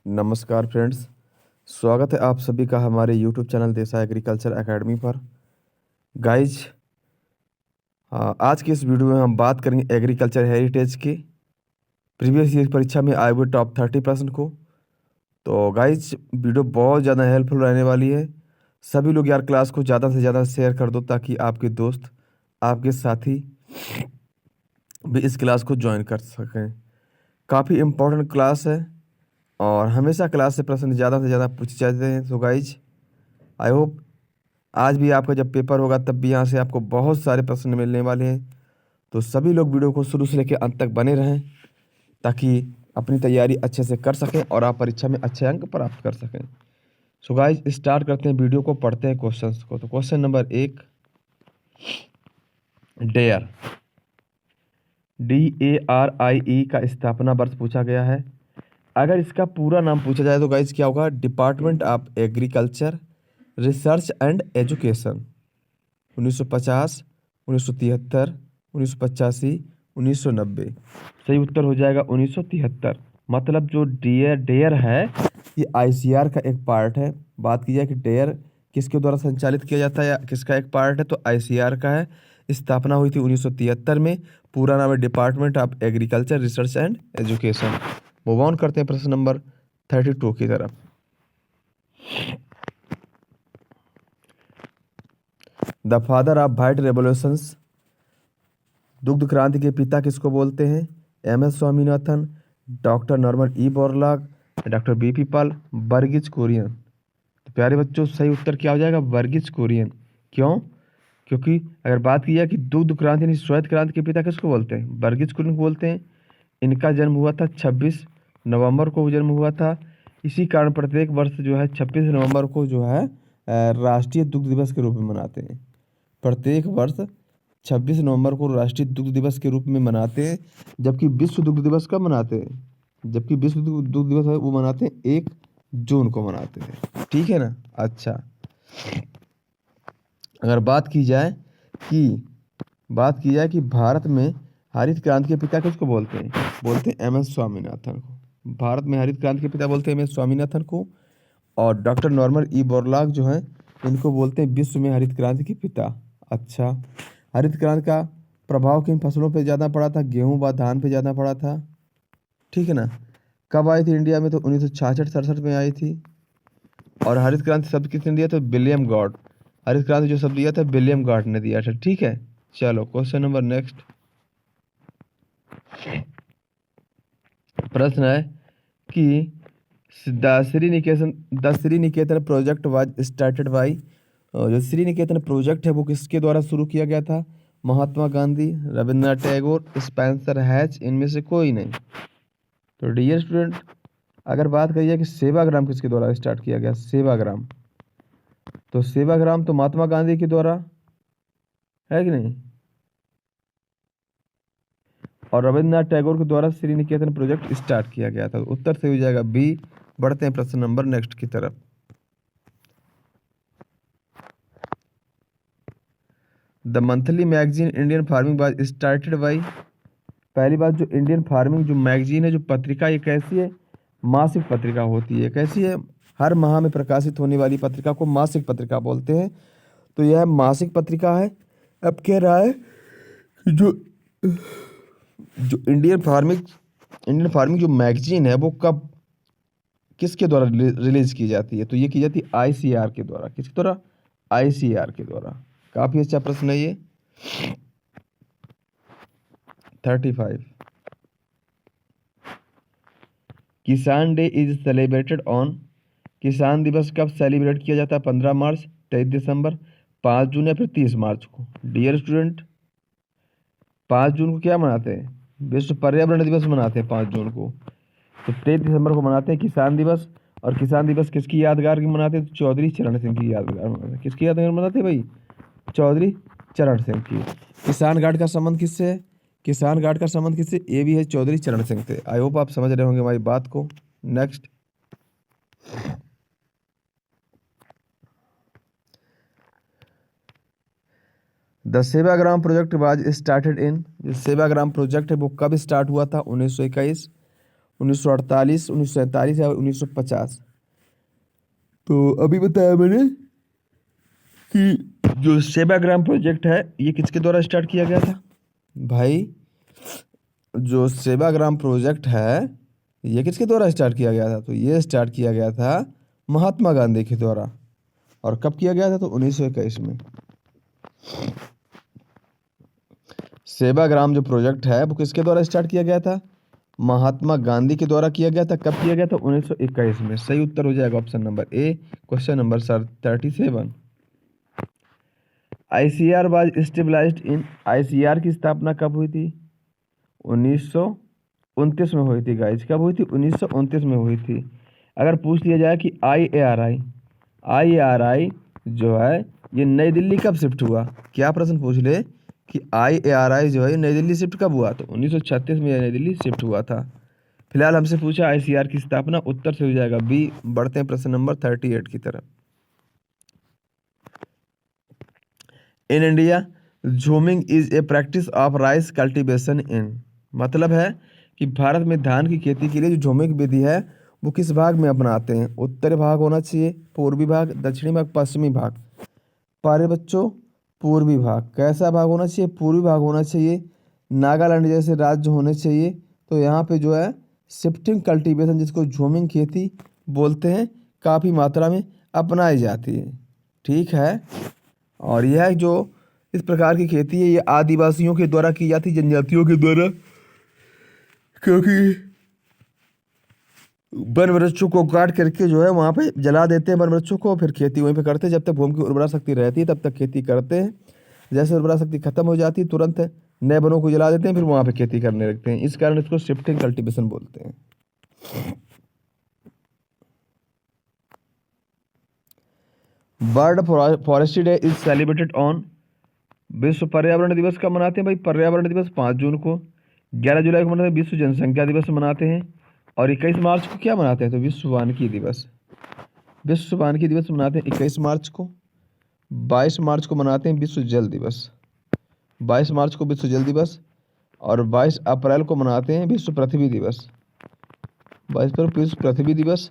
नमस्कार फ्रेंड्स, स्वागत है आप सभी का हमारे यूट्यूब चैनल देसा एग्रीकल्चर एकेडमी पर। गाइज, आज की इस वीडियो में हम बात करेंगे एग्रीकल्चर हेरिटेज की प्रीवियस ईयर परीक्षा में आए हुए टॉप 30% को। तो गाइज, वीडियो बहुत ज़्यादा हेल्पफुल रहने वाली है। सभी लोग यार क्लास को ज़्यादा से ज़्यादा शेयर कर दो ताकि आपके दोस्त, आपके साथी भी इस क्लास को ज्वाइन कर सकें। काफ़ी इम्पोर्टेंट क्लास है और हमेशा क्लास से प्रश्न ज़्यादा से ज़्यादा पूछे जाते हैं। तो गाइज, आई होप आज भी आपका जब पेपर होगा तब भी यहाँ से आपको बहुत सारे प्रश्न मिलने वाले हैं। तो सभी लोग वीडियो को शुरू से लेकर अंत तक बने रहें ताकि अपनी तैयारी अच्छे से कर सकें और आप परीक्षा में अच्छे अंक प्राप्त कर सकें। सो गाइज, स्टार्ट करते हैं वीडियो को, पढ़ते हैं क्वेश्चंस को। तो क्वेश्चन नंबर 1, डेयर DARIE का स्थापना वर्ष पूछा गया है। अगर इसका पूरा नाम पूछा जाए तो गाइज क्या होगा? Department of agriculture research and education. 1950, 1973, 1985, 1990। सही उत्तर हो जाएगा 1973। मतलब जो डेयर डेयर है ये आईसीआर का एक पार्ट है। बात की जाए कि डेयर किसके द्वारा संचालित किया जाता है या किसका एक पार्ट है, तो आईसीआर का है। स्थापना हुई थी 1973 में। पूरा नाम है department of agriculture research and education. Move on करते हैं प्रश्न नंबर 32 की तरफ। The father of white revolutions, दुग्ध क्रांति के पिता किसको बोलते हैं? MS Swaminathan, doctor Norman E Borlaug, doctor BP Paul, Varghese Kurien. तो प्यारे बच्चों, सही उत्तर क्या हो जाएगा? वर्गीज कुरियन। क्यों? क्योंकि अगर बात की जाए कि दुग्ध क्रांति यानी श्वेत क्रांति के पिता किसको बोलते हैं? वर्गीज कुरियन को बोलते हैं। इनका जन्म हुआ था 26 नवंबर को जन्म हुआ था। इसी कारण प्रत्येक वर्ष जो है 26 नवंबर को जो है राष्ट्रीय दुग्ध दिवस के रूप में मनाते हैं। प्रत्येक वर्ष 26 नवंबर को राष्ट्रीय दुग्ध दिवस के रूप में मनाते हैं। जबकि विश्व दुग्ध दिवस कब मनाते हैं? जबकि विश्व दुग्ध दिवस है वो मनाते हैं 1 जून को मनाते हैं। ठीक है ना? अच्छा, अगर बात की जाए कि भारत में हरित क्रांति के पिता किसको बोलते हैं? बोलते हैं MS स्वामीनाथन को। भारत में हरित क्रांति के पिता बोलते हैं MS स्वामीनाथन को। और डॉक्टर नॉर्मन ई बोरलॉग जो हैं इनको बोलते हैं विश्व में हरित क्रांति के पिता। अच्छा, हरित क्रांति का प्रभाव किन फसलों पे ज़्यादा पड़ा था? गेहूं व धान पे ज़्यादा पड़ा था। ठीक है ना? कब आई थी इंडिया में? तो 1966-67 में आई थी। और हरित क्रांति शब्द किसने दिया? तो विलियम गॉड। हरित क्रांति जो शब्द दिया था विलियम गॉड ने दिया था। ठीक है, चलो क्वेश्चन नंबर नेक्स्ट। प्रश्न है कि the Shri Niketan project was started by, जो श्री निकेतन प्रोजेक्ट है वो किसके द्वारा शुरू किया गया था? महात्मा गांधी, रविंद्रनाथ टैगोर, स्पेंसर हैच, इनमें से कोई नहीं। तो डियर स्टूडेंट, अगर बात करिए कि सेवाग्राम किसके द्वारा स्टार्ट किया गया? सेवाग्राम, तो सेवाग्राम तो महात्मा गांधी के द्वारा है कि नहीं? और रविंद्रनाथ टैगोर के द्वारा श्री निकेतन प्रोजेक्ट स्टार्ट किया गया था। उत्तर से हो जाएगा B। बढ़ते हैं प्रश्न नंबर नेक्स्ट की तरफ। The monthly magazine Indian farming was started by. पहली बात, जो इंडियन फार्मिंग जो मैगजीन है, जो पत्रिका, ये कैसी है? मासिक पत्रिका होती है। कैसी है? हर माह में प्रकाशित होने वाली पत्रिका को मासिक पत्रिका बोलते हैं। तो यह मासिक पत्रिका है। अब कह रहा है कि जो जो इंडियन फार्मिंग जो मैगजीन है वो कब किसके द्वारा रिलीज की जाती है? तो ये की जाती है आईसीआर के द्वारा। किसके द्वारा? आईसीआर के द्वारा। काफी अच्छा प्रश्न है ये। 35, किसान डे इज सेलिब्रेटेड ऑन। किसान दिवस कब सेलिब्रेट किया जाता है? 15 मार्च, 23 दिसंबर, 5 जून या फिर 30 मार्च को। डियर स्टूडेंट, 5 जून को क्या मनाते हैं? विश्व पर्यावरण दिवस मनाते हैं 5 जून को। तो 23 दिसंबर को मनाते हैं किसान दिवस। और किसान दिवस किसकी यादगार की मनाते हैं? तो चौधरी चरण सिंह की यादगार मनाते हैं। किसकी यादगार मनाते हैं भाई? चौधरी चरण सिंह की। किसान घाट का संबंध किससे है? किसान घाट का संबंध किससे? ये भी है चौधरी चरण सिंह से। आई होप आप समझ रहे होंगे हमारी बात को। Next, the Sevagram project was started in. जो सेवाग्राम प्रोजेक्ट है वो कब स्टार्ट हुआ था? 1921, 1948, 1947 या 1950। तो अभी बताया मैंने कि जो सेवाग्राम प्रोजेक्ट है ये किसके द्वारा स्टार्ट किया गया था भाई? जो सेवाग्राम प्रोजेक्ट है ये किसके द्वारा स्टार्ट किया गया था? तो ये स्टार्ट किया गया था महात्मा गांधी के द्वारा। और कब किया गया था? तो 1921 में। सेवाग्राम जो प्रोजेक्ट है वो किसके द्वारा स्टार्ट किया गया था? महात्मा गांधी के द्वारा किया गया था। कब किया गया था? 1921 में। सही उत्तर हो जाएगा option number A, question number 37। ICR was stabilised in, ICR की स्थापना कब हुई थी? 1929 में हुई थी गाइज। कब हुई थी? 1929 में हुई थी। अगर पूछ लिया जाए कि आईएआरआई जो है ये नई दिल्ली कब शिफ्ट हुआ? क्या प्रश्न पूछ ले कि आईएआरआई जो है ये नई दिल्ली शिफ्ट कब हुआ? तो 1936 में नई दिल्ली शिफ्ट हुआ था। फिलहाल हमसे पूछा आईसीआर की स्थापना, उत्तर से हो जाएगा बी। बढ़ते हैं प्रश्न नंबर 38 की तरफ। In India jhuming is a practice of rice cultivation in, मतलब है कि भारत में धान की खेती के लिए जो झूमिंग विधि है वो किस भाग में अपनाते हैं? उत्तरी भाग होना चाहिए, पूर्वी भाग, दक्षिणी भाग, पश्चिमी भाग। पारे बच्चों पूर्वी भाग। कैसा भाग होना चाहिए? पूर्वी भाग होना चाहिए। नागालैंड जैसे राज्य होने चाहिए। तो यहाँ पे जो है शिफ्टिंग कल्टीवेशन जिसको झूमिंग खेती बोलते हैं काफ़ी मात्रा में अपनाई जाती है। ठीक है। और यह जो इस प्रकार की खेती है ये आदिवासियों के द्वारा की जाती, जनजातियों के द्वारा, क्योंकि वन वृक्षों को काट करके जो है वहाँ पे जला देते हैं वन वृक्षों को, फिर खेती वहीं पे करते हैं। जब तक भूमि की उर्वरा शक्ति रहती है तब तक खेती करते हैं। जैसे उर्वरा शक्ति खत्म हो जाती है तुरंत नए वनों को जला देते हैं, फिर वहाँ पे खेती करने लगते हैं। इस कारण इसको शिफ्टिंग कल्टीवेशन बोलते हैं। World forestry day is celebrated on, विश्व पर्यावरण दिवस कब मनाते हैं भाई? पर्यावरण दिवस 5 जून को। 11 जुलाई को मनाते हैं विश्व जनसंख्या दिवस मनाते हैं। और 21 मार्च को क्या मनाते हैं? तो विश्व वानिकी दिवस। विश्व वानिकी दिवस मनाते हैं 21 मार्च को। 22 मार्च को मनाते हैं विश्व जल दिवस। 22 मार्च को विश्व जल दिवस। और 22 अप्रैल को मनाते हैं विश्व पृथ्वी दिवस। 22 पर विश्व पृथ्वी दिवस।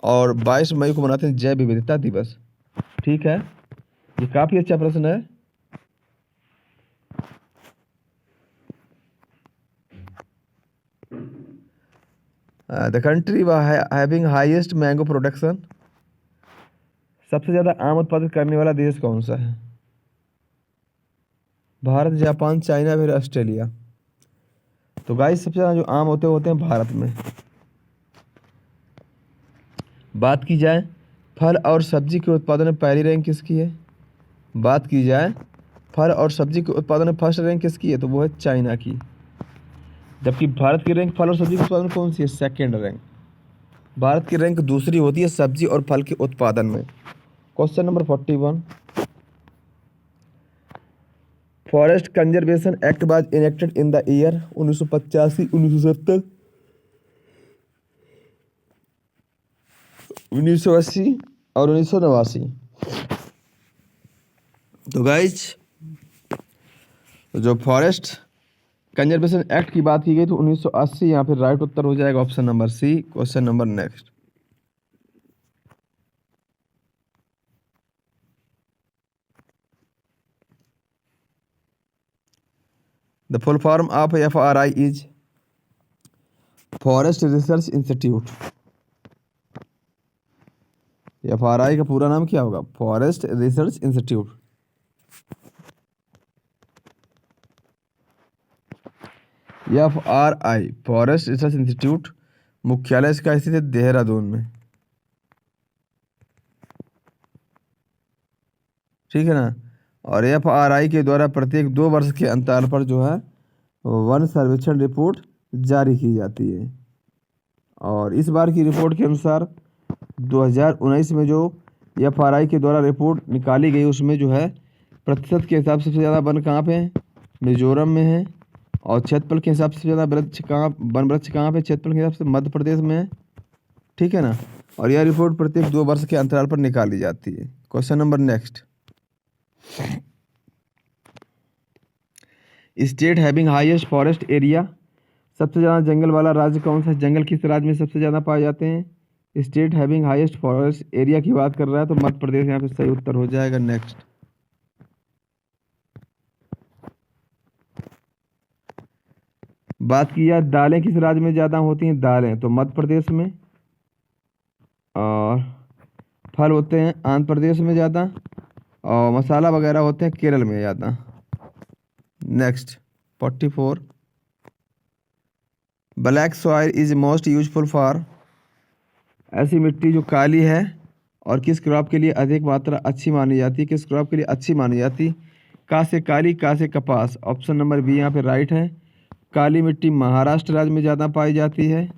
और 22 मई को मनाते हैं जैव विविधता दिवस। ठीक है, ये काफ़ी अच्छा प्रश्न है। The country having highest mango production, सबसे ज़्यादा आम उत्पादित करने वाला देश कौन सा है? भारत, जापान, चाइना, फिर ऑस्ट्रेलिया। तो गाइस सबसे ज़्यादा जो आम होते हैं भारत में। बात की जाए फल और सब्जी के उत्पादन में पहली रैंक किसकी है? बात की जाए फल और सब्जी के उत्पादन में फर्स्ट रैंक किसकी है? तो वो है चाइना की। जबकि भारत की रैंक फल और सब्जी के उत्पादन में कौन सी है? Second rank. भारत की रैंक दूसरी होती है सब्जी और फल के उत्पादन में। Question number 41। Forest conservation act was enacted in the year 1985, 1970, 1980 और 1989। तो गाइज जो फॉरेस्ट कंजर्वेशन एक्ट की बात की गई तो 1980 यहाँ पे राइट उत्तर हो जाएगा option number C. Question number next. The full form of FRI is forest research institute. FRI का पूरा नाम क्या होगा? Forest research institute. FRI forest research institute मुख्यालय इसका स्थित है देहरादून में। ठीक है ना। और FRI के द्वारा प्रत्येक 2 वर्ष के अंतराल पर जो है वन सर्वेक्षण रिपोर्ट जारी की जाती है। और इस बार की रिपोर्ट के अनुसार 2019 में जो FRI के द्वारा रिपोर्ट निकाली गई उसमें जो है प्रतिशत के हिसाब से सबसे ज़्यादा वन कहाँ पे है? मिजोरम में है। और क्षेत्रफल के हिसाब से ज़्यादा वन वृक्ष कहाँ पे? क्षेत्रफल के हिसाब से मध्य प्रदेश में है। ठीक है ना। और यह रिपोर्ट प्रत्येक 2 वर्ष के अंतराल पर निकाली जाती है। Question number next. State having highest forest area, सबसे ज़्यादा जंगल वाला राज्य कौन सा है? जंगल किस राज्य में सबसे ज़्यादा पाए जाते हैं? State having highest forest area की बात कर रहा है तो मध्य प्रदेश यहाँ पे सही उत्तर हो जाएगा। नेक्स्ट, बात की जाए दालें किस राज्य में ज़्यादा होती हैं? दालें तो मध्य प्रदेश में, और फल होते हैं आंध्र प्रदेश में ज़्यादा, और मसाला वगैरह होते हैं केरल में ज़्यादा। Next 44, black soil is most useful for, ऐसी मिट्टी जो काली है और किस क्रॉप के लिए अधिक मात्रा अच्छी मानी जाती है? किस क्रॉप के लिए अच्छी मानी जाती? का से काली, का से कपास। ऑप्शन नंबर बी यहाँ पे राइट है। काली मिट्टी महाराष्ट्र राज्य में ज़्यादा पाई जाती है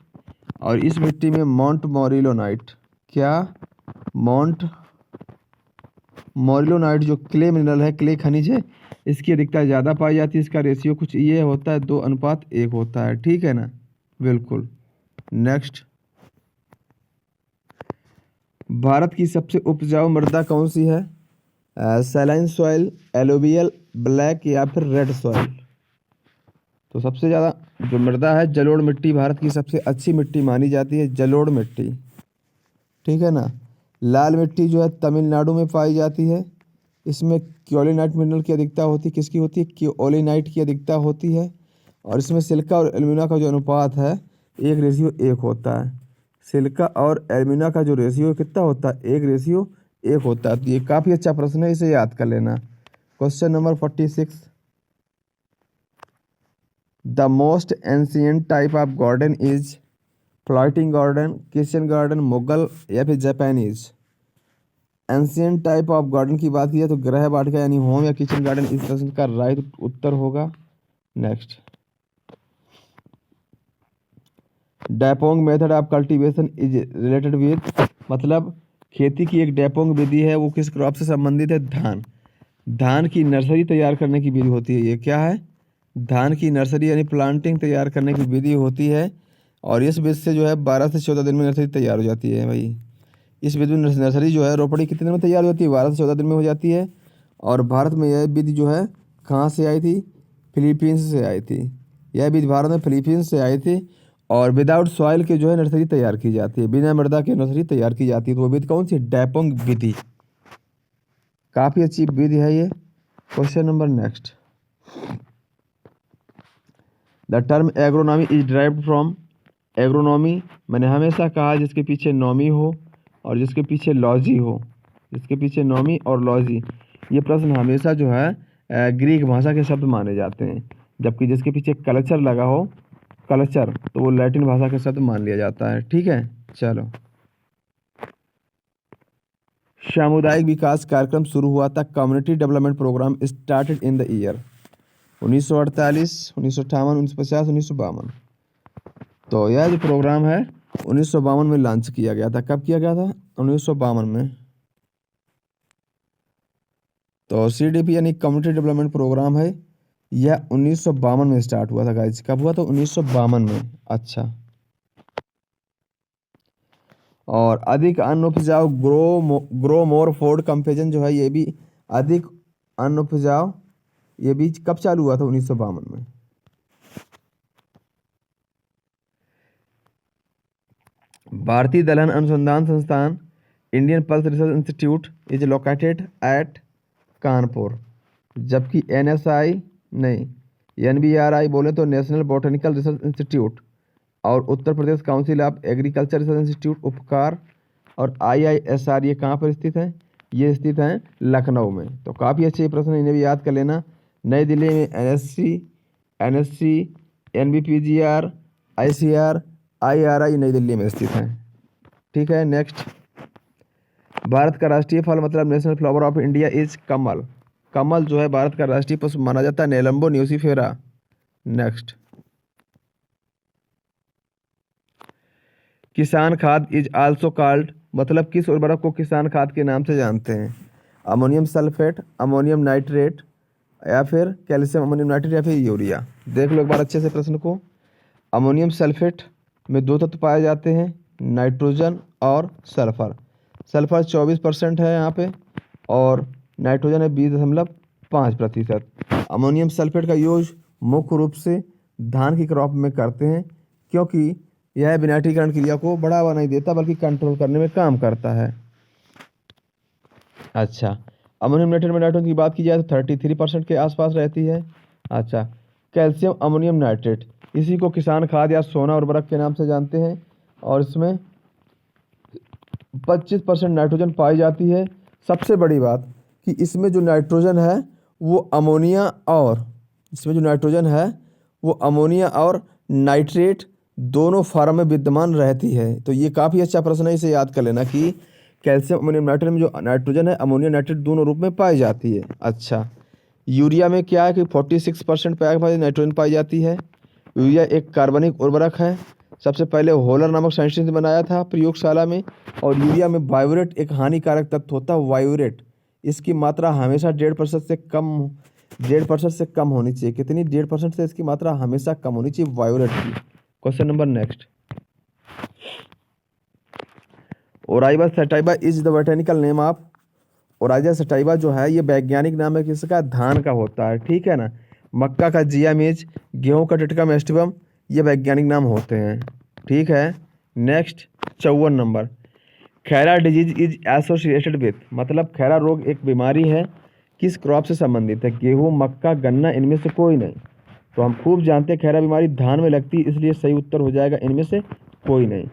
और इस मिट्टी में माउंट मोरिलोनाइट, क्या माउंट मोरिलोनाइट जो क्ले मिनरल है, क्ले खनिज है, इसकी अधिकता ज़्यादा पाई जाती है। इसका रेशियो कुछ ये होता है 2:1 होता है, ठीक है ना, बिल्कुल। नेक्स्ट, भारत की सबसे उपजाऊ मृदा कौन सी है? सैलाइन सॉइल, एलोवियल, ब्लैक या फिर रेड सॉइल। तो सबसे ज़्यादा जो मृदा है जलोढ़ मिट्टी भारत की सबसे अच्छी मिट्टी मानी जाती है, जलोढ़ मिट्टी, ठीक है ना। लाल मिट्टी जो है तमिलनाडु में पाई जाती है, इसमें क्योलिनाइट मिनरल की अधिकता होती है, किसकी होती है? क्योलिनाइट की अधिकता होती है, और इसमें सिलिका और एल्यूमिना का जो अनुपात है 1:1 होता है। सिलिका और एल्यूमिना का जो रेशियो कितना होता है? 1:1 होता है। तो ये काफ़ी अच्छा प्रश्न है, इसे याद कर लेना। Question number 46, the most ancient type of garden is floating garden, kitchen garden, Mughal या फिर Japanese. Ancient type of garden की बात की जाए तो गृह वाटिका यानी होम या किचन गार्डन इस प्रश्न का राइट उत्तर होगा। Next, dapong method of cultivation is related with, मतलब खेती की एक डैपोंग विधि है, वो किस क्रॉप से संबंधित है? धान। धान की नर्सरी तैयार करने की विधि होती है, ये क्या है? धान की नर्सरी यानी प्लांटिंग तैयार करने की विधि होती है, और इस विधि से जो है 12 से 14 दिन में नर्सरी तैयार हो जाती है भाई। इस विधि में नर्सरी जो है रोपड़ी कितने दिन में तैयार हो जाती है? 12 से 14 दिन में हो जाती है। और भारत में यह विधि जो है कहाँ से आई थी? फिलीपींस से आई थी। यह विधि भारत में फिलीपींस से आई थी, और विदाउट सॉइल के जो है नर्सरी तैयार की जाती है, बिना मृदा के नर्सरी तैयार की जाती है। तो वो विधि कौन सी? डैपोंग विधि। काफ़ी अच्छी विधि है ये। Question number next, the term agronomy is derived from, agronomy मैंने हमेशा कहा जिसके पीछे नॉमी हो और जिसके पीछे लॉजी हो, जिसके पीछे नॉमी और लॉजी, ये प्रश्न हमेशा जो है ग्रीक भाषा के शब्द माने जाते हैं, जबकि जिसके पीछे कल्चर लगा हो, कल्चर, तो वो लैटिन भाषा के शब्द मान लिया जाता है, ठीक है। चलो, सामुदायिक विकास कार्यक्रम शुरू हुआ था, community development programme started in the year 1948, 1958, 1950, 1952। तो यह जो प्रोग्राम है 1952 में लॉन्च किया गया था। कब किया गया था? 1952 में। तो CDP यानी कम्युनिटी डेवलपमेंट प्रोग्राम है, यह 1952 में स्टार्ट हुआ था गाइस। कब हुआ था? 1952 में। अच्छा, और अधिक अन्न उपजाऊ ग्रो मोर फूड कंपेजन जो है, ये भी अधिक अन्न उपजाऊ, ये भी कब चालू हुआ था? 1952 में। भारतीय दलहन अनुसंधान संस्थान, Indian pulse research institute is located at Kanpur, जबकि NSI नहीं, NBRI बोले तो नेशनल बोटेनिकल रिसर्च इंस्टीट्यूट और Uttar Pradesh council of agriculture research institute Upkar और IISR ये कहाँ पर स्थित हैं? ये स्थित हैं लखनऊ में। तो काफ़ी अच्छे प्रश्न, इन्हें भी याद कर लेना। नई दिल्ली में NSC, NBPGR, ICR, IRI नई दिल्ली में स्थित हैं, ठीक है। नेक्स्ट, भारत का राष्ट्रीय फल मतलब national flower of India is kamal. कमल जो है भारत का राष्ट्रीय पुष्प माना जाता है, नेलम्बो न्यूसीफेरा। नेक्स्ट, किसान खाद इज आल्सो कॉल्ड, मतलब किस उर्वरक को किसान खाद के नाम से जानते हैं? अमोनियम सल्फेट, अमोनियम नाइट्रेट, या फिर कैल्शियम अमोनियम नाइट्रेट, या फिर यूरिया। देख लो एक बार अच्छे से प्रश्न को। अमोनियम सल्फेट में 2 तत्व पाए जाते हैं, नाइट्रोजन और सल्फर। सल्फर 24% है यहाँ पे, और नाइट्रोजन है 20.5%। अमोनियम सल्फेट का यूज मुख्य रूप से धान की क्रॉप में करते हैं, क्योंकि यह विनाइट्रीकरण क्रिया को बढ़ावा नहीं देता बल्कि कंट्रोल करने में काम करता है। अच्छा, अमोनियम नाइट्रेट में नाइट्रोजन की बात की जाए तो 33% के आसपास रहती है। अच्छा, कैल्शियम अमोनियम नाइट्रेट, इसी को किसान खाद या सोना उर्वरक के नाम से जानते हैं, और इसमें 25% नाइट्रोजन पाई जाती है। सबसे बड़ी बात कि इसमें जो नाइट्रोजन है वो अमोनिया और इसमें जो नाइट्रोजन है वो अमोनिया और नाइट्रेट दोनों फॉर्म में विद्यमान रहती है। तो ये काफ़ी अच्छा प्रश्न है, इसे याद कर लेना कि कैल्शियम अमोनियम नाइट्रेट में जो नाइट्रोजन है अमोनिया नाइट्रेट दोनों रूप में पाई जाती है। अच्छा, यूरिया में क्या है कि 46% नाइट्रोजन पाई जाती है। यूरिया एक कार्बनिक उर्वरक है। सबसे पहले होलर नामक साइंटिस्ट ने बनाया था प्रयोगशाला में। और यूरिया में वायोरेट एक हानिकारक तत्व होता है, वायोरेट। इसकी मात्रा हमेशा 1.5% से कम होनी चाहिए। कितनी? 1.5% से इसकी मात्रा हमेशा कम होनी चाहिए वायोलेट की। Question number next, Oryza sativa is the botanical name of, Oryza sativa जो है ये वैज्ञानिक नाम है किसका? धान का होता है, ठीक है ना। मक्का का जिया मेज, गेहूं का टिटका मेस्टिवम, ये वैज्ञानिक नाम होते हैं, ठीक है। Next 54 number, Khaira disease is associated with, मतलब खैरा रोग एक बीमारी है, किस क्रॉप से संबंधित है? गेहूं, मक्का, गन्ना, इनमें से कोई नहीं। तो हम खूब जानते हैं खैरा बीमारी धान में लगती है, इसलिए सही उत्तर हो जाएगा इनमें से कोई नहीं।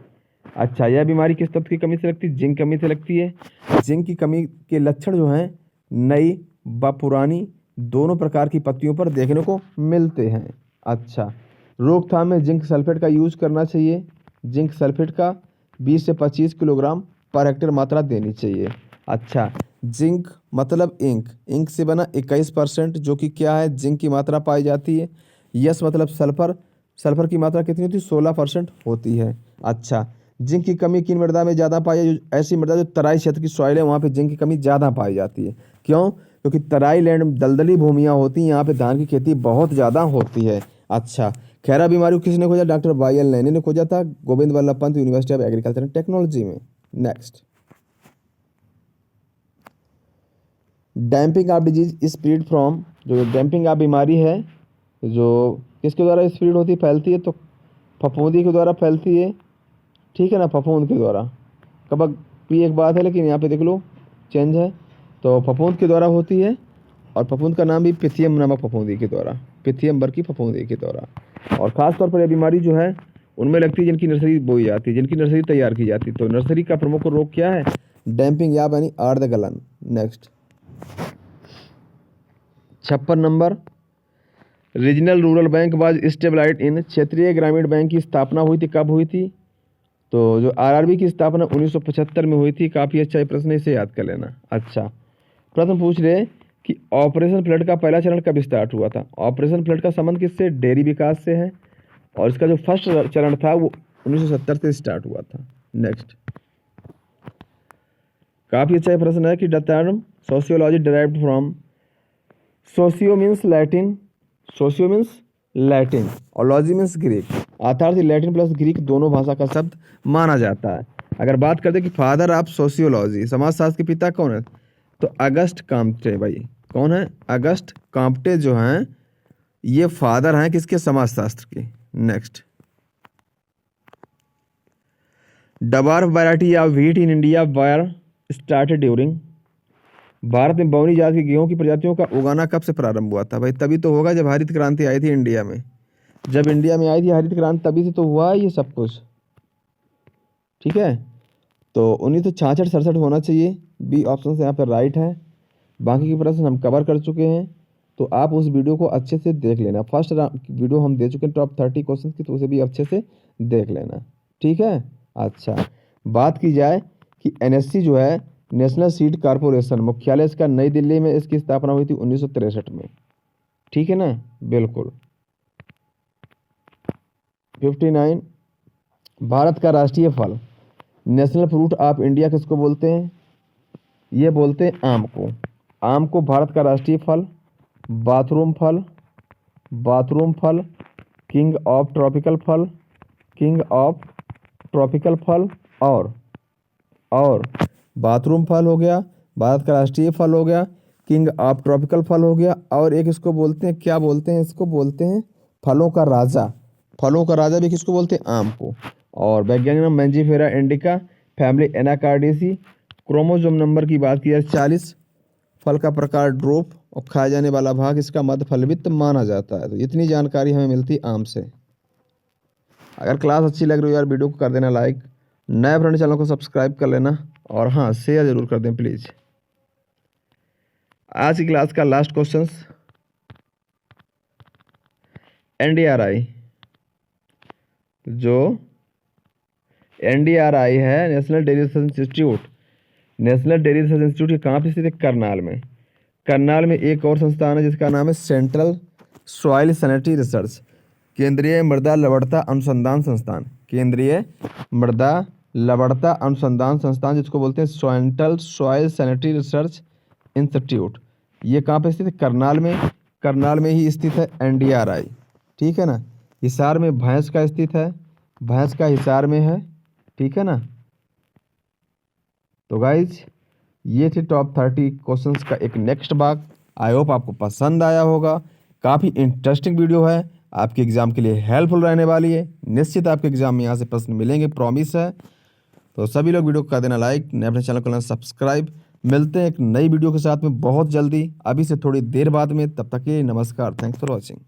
अच्छा, यह बीमारी किस तत्व की कमी से लगती है? जिंक कमी से लगती है। जिंक की कमी के लक्षण जो हैं नई व पुरानी दोनों प्रकार की पत्तियों पर देखने को मिलते हैं। अच्छा, रोकथाम में जिंक सल्फेट का यूज करना चाहिए। जिंक सल्फेट का 20 से 25 किलोग्राम पर हेक्टेयर मात्रा देनी चाहिए। अच्छा, जिंक मतलब इंक, इंक से बना 21% जो कि क्या है? जिंक की मात्रा पाई जाती है। यस मतलब सल्फर, सल्फर की मात्रा कितनी होती है? 16% होती है। अच्छा, जिंक की कमी किन मृदा में ज़्यादा पाई जाती है? ऐसी मृदा जो तराई क्षेत्र की सॉइल है वहाँ पे जिंक की कमी ज़्यादा पाई जाती है। क्यों? क्योंकि तराई लैंड दलदली भूमियाँ होती हैं, यहाँ पे धान की खेती बहुत ज़्यादा होती है। अच्छा, खैरा बीमारी को किसने खोजा? डॉक्टर वाई एल नैनी ने खोजा था, Govind Vallabh Pant university of agriculture and technology में। Next, damping off disease spread from, जो डैम्पिंग ऑफ बीमारी है जो किसके द्वारा स्प्रेड होती है, फैलती है? तो फफूंदी के द्वारा फैलती है, ठीक है ना, फफूंद के द्वारा। कबक भी एक बात है लेकिन यहाँ पे देख लो चेंज है, तो फफूंद के द्वारा होती है। और फफूंद का नाम भी पिथियम नामक फफूंदी के द्वारा, पिथियम वर्ग की फफूंदी के द्वारा। और ख़ास तौर पर यह बीमारी जो है उनमें लगती है जिनकी नर्सरी बोई जाती है, जिनकी नर्सरी तैयार की जाती है। तो नर्सरी का प्रमुख रोग क्या है? डैम्पिंग या यानी अर्ध गलन। Next 56 number, regional rural bank was stabilised in, क्षेत्रीय ग्रामीण बैंक की स्थापना हुई थी, कब हुई थी? तो जो आरआरबी की स्थापना 1975 में हुई थी। काफ़ी अच्छा ये प्रश्न, इसे याद कर लेना। अच्छा, प्रश्न पूछ रहे कि ऑपरेशन फ्लड का पहला चरण कब स्टार्ट हुआ था? ऑपरेशन फ्लड का संबंध किससे? डेयरी विकास से है। और इसका जो फर्स्ट चरण था वो 1970 से स्टार्ट हुआ था। नेक्स्ट, काफ़ी अच्छा प्रश्न है कि the term sociology derived from, socio means Latin, socio means Latin और लॉजी मीन्स ग्रीक, अर्थात लैटिन प्लस ग्रीक दोनों भाषा का शब्द माना जाता है। अगर बात करते हैं कि फादर ऑफ सोशियोलॉजी, समाजशास्त्र के पिता कौन है? तो अगस्ट काम्पटे। भाई कौन है? अगस्ट काम्पटे जो हैं ये फादर हैं किसके? समाजशास्त्र के। Next, dwarf variety of wheat in India wire started during, Bharat में बौनी जात की गेहूं की प्रजातियों का उगाना कब से प्रारंभ हुआ था? भाई तभी तो होगा जब हरित क्रांति आई थी इंडिया में। जब इंडिया में आई थी हरित क्रांति तभी से तो हुआ है ये सब कुछ, ठीक है। तो 1966-67 होना चाहिए। बी ऑप्शन से यहाँ पर राइट है। बाकी के प्रश्न हम कवर कर चुके हैं, तो आप उस वीडियो को अच्छे से देख लेना। फर्स्ट वीडियो हम दे चुके हैं टॉप 30 क्वेश्चन की, तो उसे भी अच्छे से देख लेना, ठीक है। अच्छा, बात की जाए कि एनएससी जो है नेशनल सीड कॉरपोरेशन, मुख्यालय इसका नई दिल्ली में, इसकी स्थापना हुई थी 1963 में, ठीक है ना, बिल्कुल। 59, भारत का राष्ट्रीय फल, नेशनल फ्रूट ऑफ इंडिया किसको बोलते हैं? ये बोलते हैं आम को। आम को भारत का राष्ट्रीय फल, बाथरूम फल, बाथरूम फल, किंग ऑफ ट्रॉपिकल फल, किंग ऑफ ट्रॉपिकल फल, और बाथरूम फल हो गया, भारत का राष्ट्रीय फल हो गया, किंग ऑफ ट्रॉपिकल फल हो गया, और एक इसको बोलते हैं, क्या बोलते हैं? इसको बोलते हैं फलों का राजा, फलों का राजा भी किसको बोलते हैं? आम को। और वैज्ञानिक नाम Mangifera indica, family Anacardiaceae. Chromosome number की बात की जाए 40। फल का प्रकार ड्रोप और खाए जाने वाला भाग इसका मध्य फलवित माना जाता है। तो इतनी जानकारी हमें मिलती है आम से। अगर क्लास अच्छी लग रही हो यार, वीडियो को कर देना लाइक, नए फ्रेंड चैनल को सब्सक्राइब कर लेना, और हाँ शेयर जरूर कर दें प्लीज़। आज की क्लास का लास्ट क्वेश्चन, एनडीआरआई, जो एनडीआरआई है national dairy research institute, national dairy research institute ये कहाँ पे स्थित है? करनाल में। करनाल में एक और संस्थान है जिसका नाम है सेंट्रल सॉइल सैनिटरी रिसर्च, केंद्रीय मृदा लवणता अनुसंधान संस्थान, केंद्रीय मृदा लवणता अनुसंधान संस्थान जिसको बोलते हैं central soil sanitary research institute. ये कहाँ पे स्थित है? करनाल में। करनाल में ही स्थित है एनडीआरआई, ठीक है ना। हिसार में भैंस का स्थित है, भैंस का हिसार में है, ठीक है ना। तो गाइज ये थे टॉप 30 क्वेश्चंस का एक नेक्स्ट भाग। आई होप आपको पसंद आया होगा। काफ़ी इंटरेस्टिंग वीडियो है, आपके एग्जाम के लिए हेल्पफुल रहने वाली है। निश्चित आपके एग्जाम में यहाँ से प्रश्न मिलेंगे, प्रॉमिस है। तो सभी लोग वीडियो को कर देना लाइक, नए अपने चैनल को करना सब्सक्राइब। मिलते हैं एक नई वीडियो के साथ में बहुत जल्दी, अभी से थोड़ी देर बाद में। तब तक के नमस्कार, थैंक्स फॉर वॉचिंग।